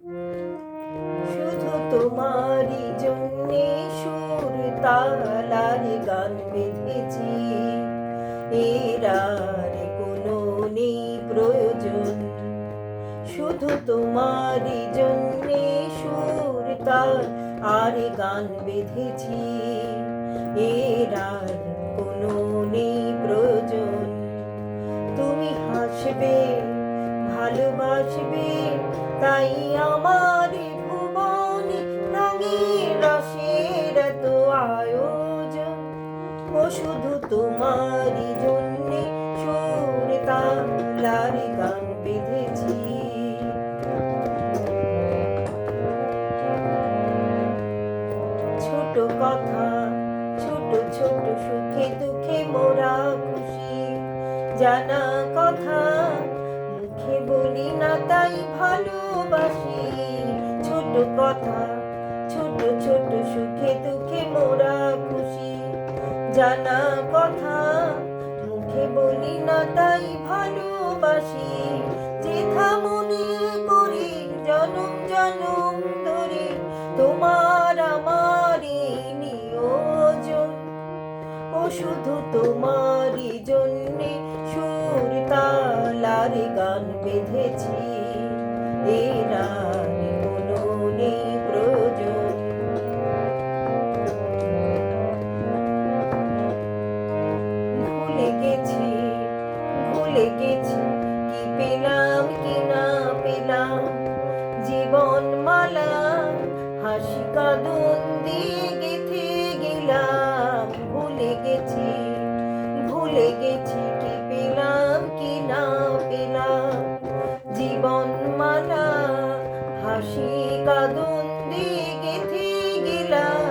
শুধু তোমারই জন্যে সুর তালার গান বেঁধেছি, এর আর কোনো নেই প্রয়োজন। শুধু তোমারই জন্যে সুর তাল আর গান বেঁধেছি, এর আর কোনো নেই প্রয়োজন। তুমি হাসবে, ভালোবাসবে, তাই আমার ভুবনে রঙের রসের এত আয়োজন। ও শুধু তোমারই জন্যে সুর তালার গান বেঁধেছি। ছোট কথা, ছোট ছোট সুখে দুঃখে মোরা খুশি, জানা কথা মুখে বলি না তাই ভালোবাসি। ছোট কথা, ছোট ছোট সুখে দুঃখে মোরা খুশি, জানা কথা মুখে বলি না তাই ভালোবাসি। যেথা মনে করি জনম জনম ধরে তোমার আমার নিয়োজন। ও শুধু তোমারই জন্যে সুর তালার গান বেঁধেছি, এর আর কোনো নেই প্রয়োজন। ভুলে গেছি, ভুলে গেছি, কি পেলাম কি না পেলাম, জীবন মালা হাসি কাঁদন দিয়ে গেথে গেলাম। ভুলে গেছি, ভুলে গেছি, কি পেলাম কি না পেলাম, জীবন মালা হাসি কাঁদন দিয়ে গেথে গেলাম।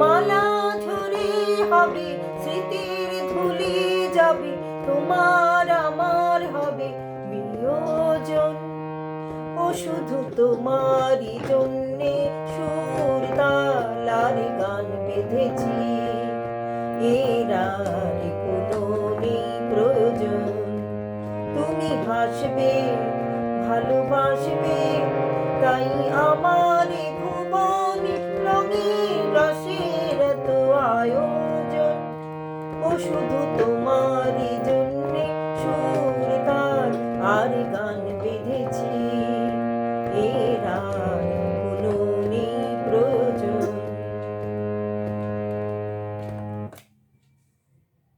মালা ঝরে হবে, স্মৃতির ধুলি যাবে, তোমার আমার হবে বিয়োজন। ও শুধু তোমারই জন্যে সুর তালার গান বেঁধেছি, এর আর কোনো নেই প্রয়োজন। তুমি হাসবে, ভালোবাসবে, তাই আমার ভুবনে রঙের রসের এত আয়োজন। ও শুধু তোমার